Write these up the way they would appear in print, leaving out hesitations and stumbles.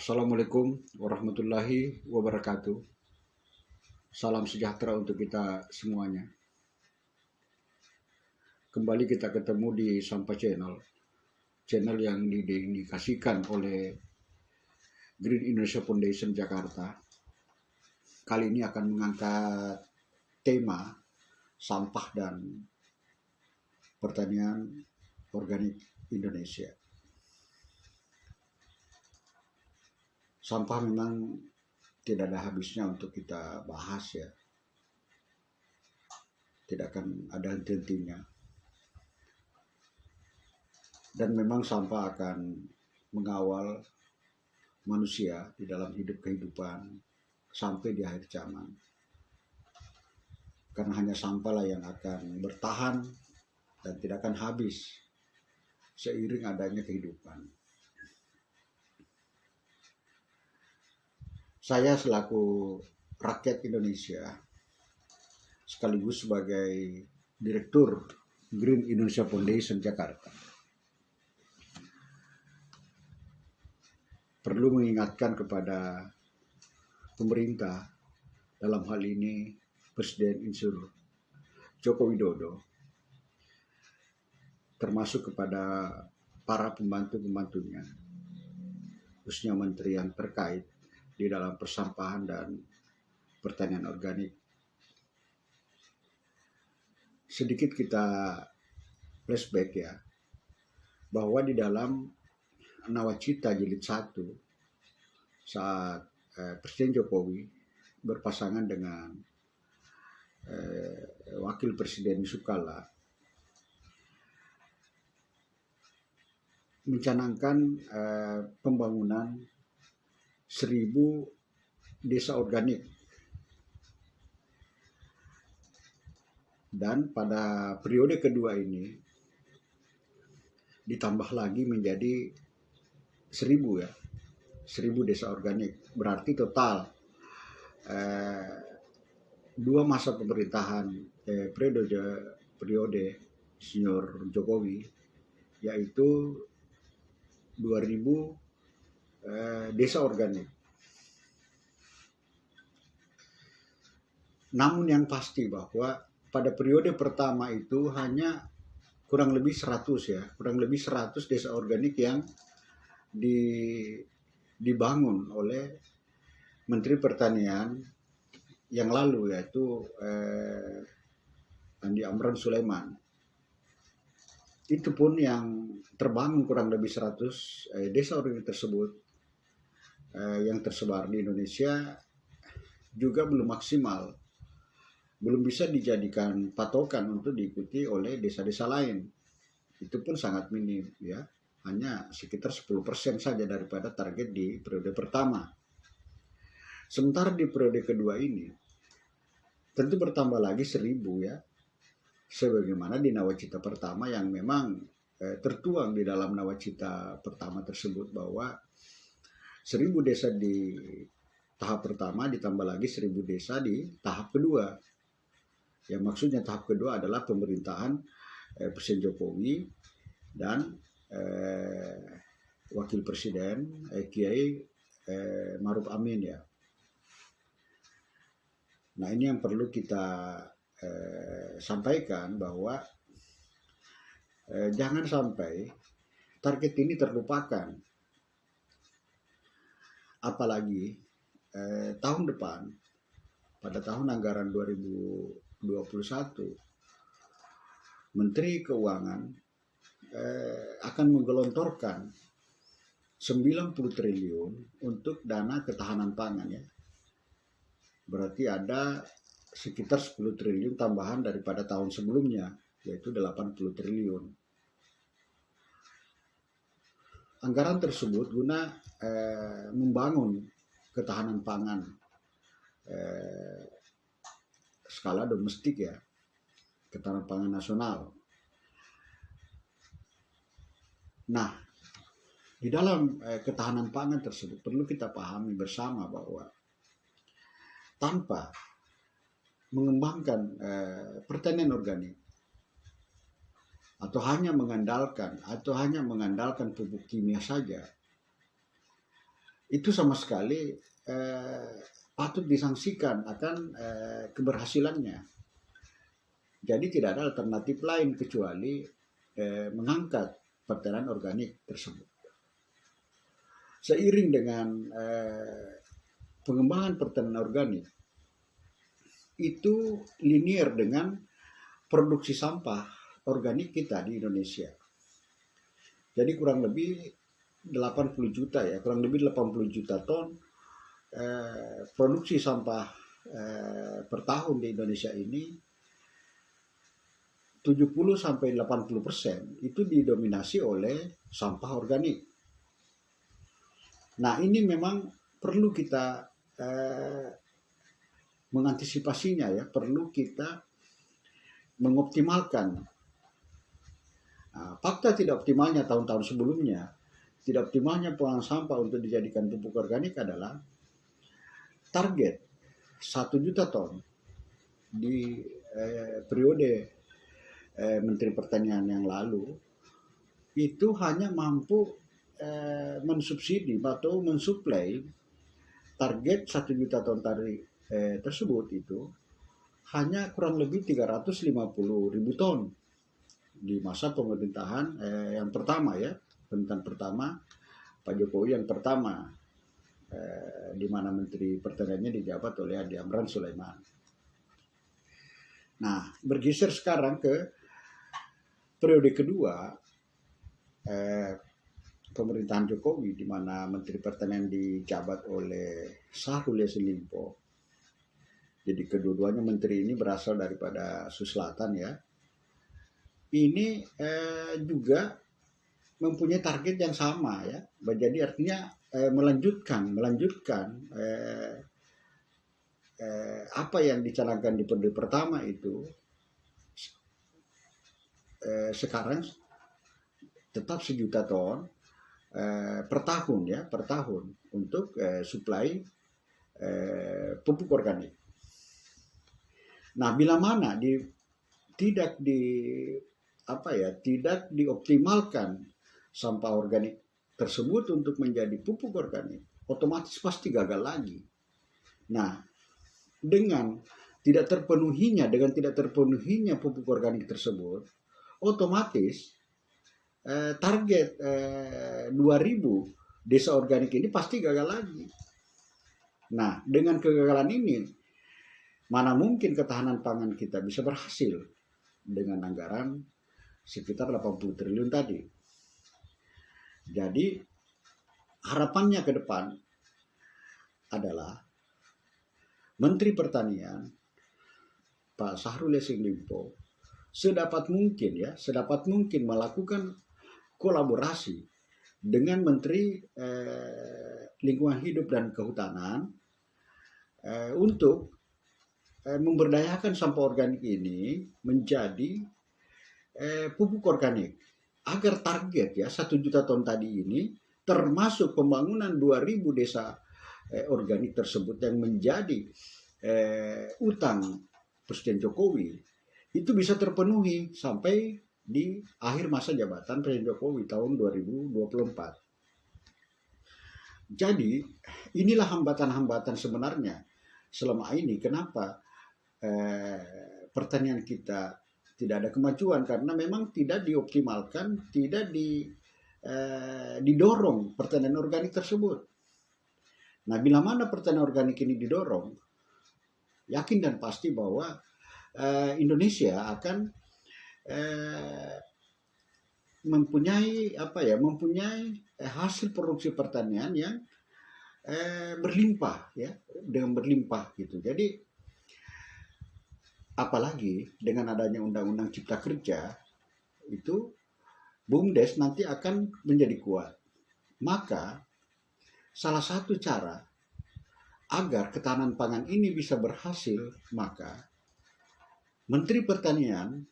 Assalamualaikum warahmatullahi wabarakatuh. Salam sejahtera untuk kita semuanya. Kembali kita ketemu di Sampah Channel yang didedikasikan oleh Green Indonesia Foundation Jakarta. Kali ini akan mengangkat tema sampah dan pertanian organik Indonesia. Sampah memang tidak ada habisnya untuk kita bahas ya. Tidak akan ada henti-hentinya. Dan memang sampah akan mengawal manusia di dalam kehidupan sampai di akhir zaman. Karena hanya sampahlah yang akan bertahan dan tidak akan habis seiring adanya kehidupan. Saya selaku rakyat Indonesia, sekaligus sebagai Direktur Green Indonesia Foundation Jakarta, perlu mengingatkan kepada pemerintah, dalam hal ini Presiden Insinyur Joko Widodo, termasuk kepada para pembantu-pembantunya, khususnya menteri yang terkait di dalam persampahan dan pertanian organik. Sedikit kita flashback ya, bahwa di dalam Nawacita Jilid 1 saat Presiden Jokowi berpasangan dengan Wakil Presiden Yusuf Kala mencanangkan pembangunan 1000 desa organik, dan pada periode kedua ini ditambah lagi menjadi 1000 ya, 1000 desa organik. Berarti total 2 masa pemerintahan periode Insinyur Jokowi, yaitu 2000 desa organik. Namun yang pasti bahwa pada periode pertama itu hanya kurang lebih 100 desa organik yang dibangun oleh Menteri Pertanian yang lalu, yaitu Andi Amran Sulaiman. Itu pun yang terbangun kurang lebih 100 desa organik tersebut yang tersebar di Indonesia juga belum maksimal, belum bisa dijadikan patokan untuk diikuti oleh desa-desa lain. Itu pun sangat minim ya, hanya sekitar 10% saja daripada target di periode pertama. Sementara di periode kedua ini tentu bertambah lagi 1000 ya, sebagaimana di Nawacita pertama yang memang tertuang di dalam Nawacita pertama tersebut, bahwa 1000 desa di tahap pertama ditambah lagi 1000 desa di tahap kedua. Yang maksudnya tahap kedua adalah pemerintahan Presiden Jokowi dan Wakil Presiden Kiai Ma'ruf Amin ya. Nah, ini yang perlu kita sampaikan, bahwa jangan sampai target ini terlupakan. Apalagi tahun depan, pada tahun anggaran 2021, Menteri Keuangan akan menggelontorkan 90 triliun untuk dana ketahanan pangan ya. Berarti ada sekitar 10 triliun tambahan daripada tahun sebelumnya, yaitu 80 triliun. Anggaran tersebut guna membangun ketahanan pangan skala domestik ya, ketahanan pangan nasional. Nah, di dalam ketahanan pangan tersebut perlu kita pahami bersama bahwa tanpa mengembangkan pertanian organik atau hanya mengandalkan pupuk kimia saja, itu sama sekali patut disangsikan akan keberhasilannya. Jadi tidak ada alternatif lain kecuali mengangkat pertanian organik tersebut. Seiring dengan pengembangan pertanian organik, itu linier dengan produksi sampah organik kita di Indonesia. Jadi kurang lebih 80 juta ya, kurang lebih 80 juta ton produksi sampah per tahun di Indonesia ini 70-80% itu didominasi oleh sampah organik. Nah, ini memang perlu kita mengantisipasinya ya, perlu kita mengoptimalkan. Nah, fakta tidak optimalnya tahun-tahun sebelumnya, tidak optimalnya pengolahan sampah untuk dijadikan pupuk organik adalah target 1 juta ton di periode Menteri Pertanian yang lalu itu hanya mampu mensubsidi atau mensuplai target 1 juta ton tadi tersebut itu hanya kurang lebih 350.000 ton di masa pemerintahan yang pertama ya, pemerintahan pertama Pak Jokowi yang pertama, di mana Menteri Pertaniannya dijabat oleh Adi Amran Sulaiman. Nah, bergeser sekarang ke periode kedua pemerintahan Jokowi, di mana Menteri Pertanian dijabat oleh Syahrul Yassin Limpo. Jadi kedua-duanya menteri ini berasal daripada Sulawesi Selatan ya. Ini juga mempunyai target yang sama ya. Jadi artinya melanjutkan apa yang dicanangkan di periode pertama itu sekarang tetap 1 juta ton per tahun ya, per tahun untuk suplai pupuk organik. Nah, bila mana tidak dioptimalkan sampah organik tersebut untuk menjadi pupuk organik, otomatis pasti gagal lagi. Nah, dengan tidak terpenuhinya pupuk organik tersebut, otomatis target 2.000 desa organik ini pasti gagal lagi. Nah, dengan kegagalan ini, mana mungkin ketahanan pangan kita bisa berhasil dengan anggaran sekitar 80 triliun tadi. Jadi harapannya ke depan adalah Menteri Pertanian Pak Syahrul Yassin Limpo sedapat mungkin melakukan kolaborasi dengan Menteri Lingkungan Hidup dan Kehutanan untuk memberdayakan sampah organik ini menjadi pupuk organik agar target ya 1 juta ton tadi ini termasuk pembangunan 2.000 desa organik tersebut yang menjadi utang Presiden Jokowi itu bisa terpenuhi sampai di akhir masa jabatan Presiden Jokowi tahun 2024. Jadi inilah hambatan-hambatan sebenarnya selama ini kenapa pertanian kita tidak ada kemajuan, karena memang tidak dioptimalkan, tidak didorong pertanian organik tersebut. Nah, bila mana pertanian organik ini didorong, yakin dan pasti bahwa Indonesia akan mempunyai hasil produksi pertanian yang berlimpah ya, dengan berlimpah gitu. Jadi apalagi dengan adanya Undang-Undang Cipta Kerja itu BUMDes nanti akan menjadi kuat. Maka salah satu cara agar ketahanan pangan ini bisa berhasil, maka Menteri Pertanian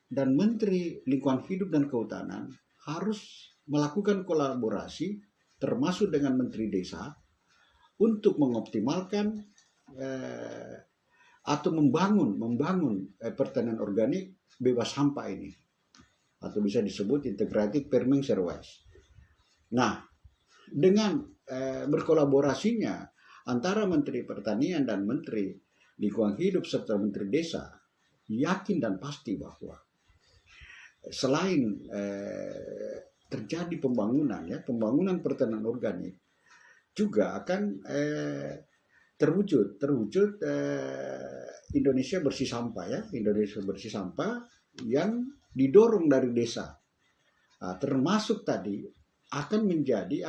dan Menteri Lingkungan Hidup dan Kehutanan harus melakukan kolaborasi termasuk dengan Menteri Desa untuk mengoptimalkan atau membangun pertanian organik bebas sampah ini, atau bisa disebut integrated farming service. Nah, dengan berkolaborasinya antara Menteri Pertanian dan Menteri Lingkungan Hidup serta Menteri Desa, yakin dan pasti bahwa selain terjadi pembangunan pertanian organik, juga akan terwujud Indonesia bersih sampah, Indonesia bersih sampah yang didorong dari desa. Nah, termasuk tadi akan menjadi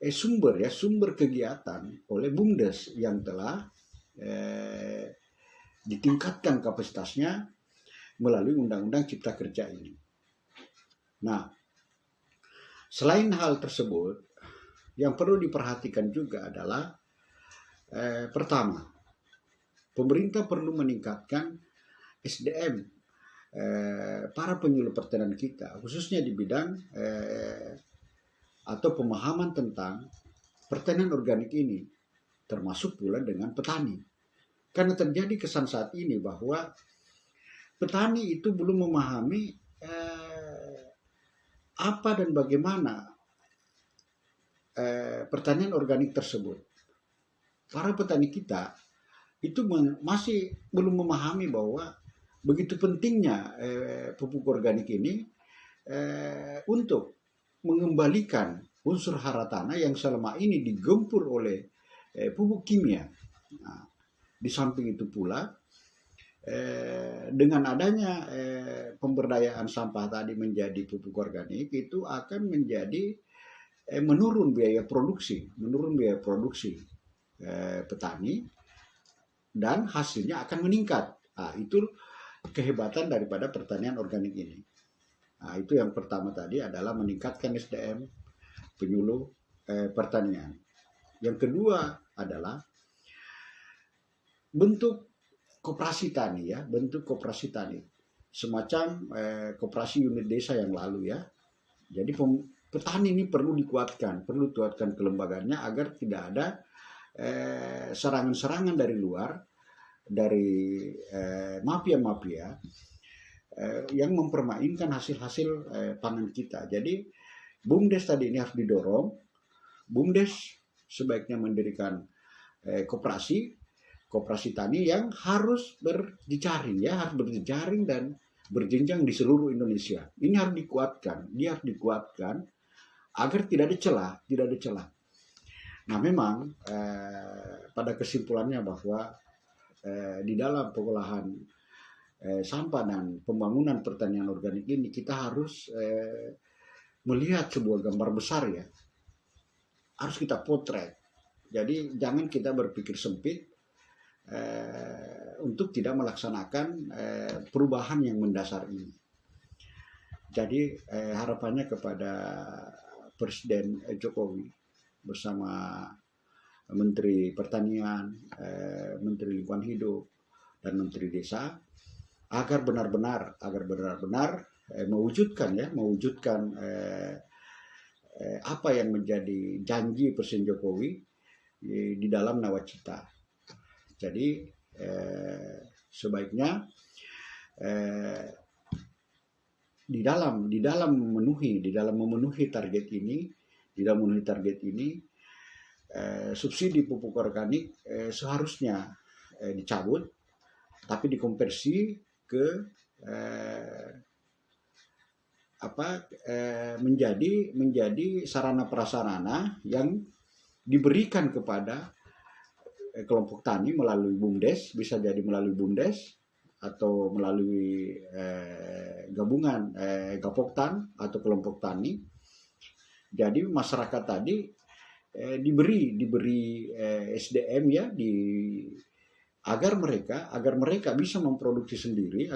sumber kegiatan oleh BUMDes yang telah ditingkatkan kapasitasnya melalui Undang-Undang Cipta Kerja ini. Nah, selain hal tersebut, yang perlu diperhatikan juga adalah pertama, pemerintah perlu meningkatkan SDM para penyuluh pertanian kita, khususnya di bidang atau pemahaman tentang pertanian organik ini, termasuk pula dengan petani. Karena terjadi kesan saat ini bahwa petani itu belum memahami apa dan bagaimana pertanian organik tersebut. Para petani kita itu masih belum memahami bahwa begitu pentingnya pupuk organik ini untuk mengembalikan unsur hara tanah yang selama ini digempur oleh pupuk kimia. Nah, di samping itu pula dengan adanya pemberdayaan sampah tadi menjadi pupuk organik, itu akan menjadi menurun biaya produksi petani, dan hasilnya akan meningkat. Nah, itu kehebatan daripada pertanian organik ini. Nah, itu yang pertama tadi adalah meningkatkan SDM penyuluh pertanian. Yang kedua adalah bentuk koperasi tani, semacam koperasi unit desa yang lalu ya. Jadi petani ini perlu dikuatkan kelembagaannya agar tidak ada serangan-serangan dari luar, dari mafia-mafia yang mempermainkan hasil-hasil pangan kita. Jadi BUMDes tadi ini harus didorong. BUMDes sebaiknya mendirikan koperasi tani yang harus berjejaring dan berjenjang di seluruh Indonesia. Ini harus dikuatkan agar tidak ada celah. Nah, memang pada kesimpulannya bahwa di dalam pengolahan sampah dan pembangunan pertanian organik ini kita harus melihat sebuah gambar besar ya. Harus kita potret. Jadi jangan kita berpikir sempit untuk tidak melaksanakan perubahan yang mendasar ini. Jadi harapannya kepada Presiden Jokowi bersama Menteri Pertanian, Menteri Lingkungan Hidup, dan Menteri Desa agar benar-benar mewujudkan apa yang menjadi janji Presiden Jokowi di dalam Nawacita. Jadi sebaiknya di dalam memenuhi target ini, subsidi pupuk organik seharusnya dicabut, tapi dikonversi ke menjadi sarana prasarana yang diberikan kepada kelompok tani melalui BUMDes, bisa jadi melalui BUMDes atau melalui gabungan Gapoktan atau kelompok tani. Jadi masyarakat tadi diberi SDM ya, agar mereka bisa memproduksi sendiri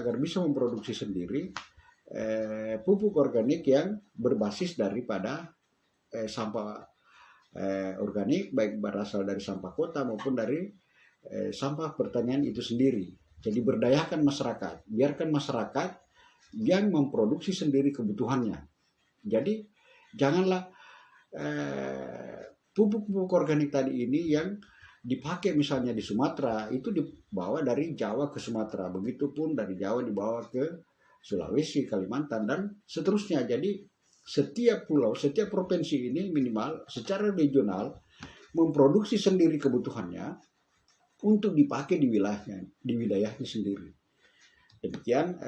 pupuk organik yang berbasis daripada sampah organik, baik berasal dari sampah kota maupun dari sampah pertanian itu sendiri. Jadi berdayakan masyarakat, biarkan masyarakat yang memproduksi sendiri kebutuhannya. Jadi janganlah pupuk organik tadi ini yang dipakai misalnya di Sumatera itu dibawa dari Jawa ke Sumatera, begitupun dari Jawa dibawa ke Sulawesi, Kalimantan, dan seterusnya. Jadi setiap pulau, setiap provinsi ini minimal secara regional memproduksi sendiri kebutuhannya untuk dipakai di wilayahnya sendiri. Demikian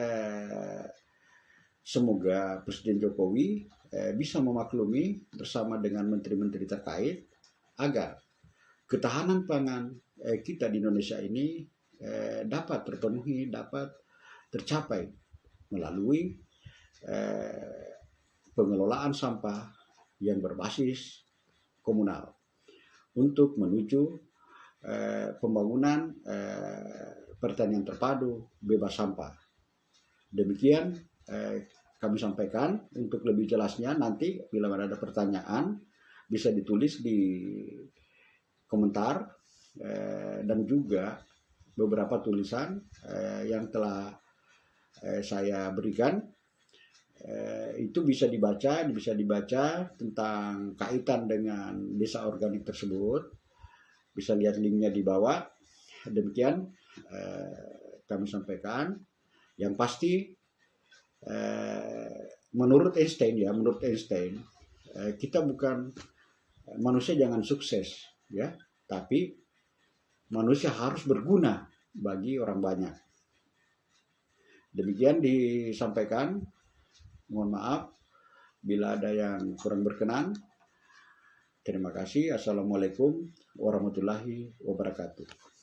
semoga Presiden Jokowi bisa memaklumi bersama dengan menteri-menteri terkait agar ketahanan pangan kita di Indonesia ini dapat terpenuhi, dapat tercapai melalui pengelolaan sampah yang berbasis komunal untuk menuju pembangunan pertanian terpadu bebas sampah. Demikian kami sampaikan. Untuk lebih jelasnya nanti bila ada pertanyaan bisa ditulis di komentar dan juga beberapa tulisan yang telah saya berikan. Itu bisa dibaca tentang kaitan dengan desa organik tersebut. Bisa lihat linknya di bawah. Demikian kami sampaikan. Yang pasti menurut Einstein kita bukan manusia jangan sukses ya, tapi manusia harus berguna bagi orang banyak. Demikian disampaikan. Mohon maaf bila ada yang kurang berkenan. Terima kasih. Assalamualaikum warahmatullahi wabarakatuh.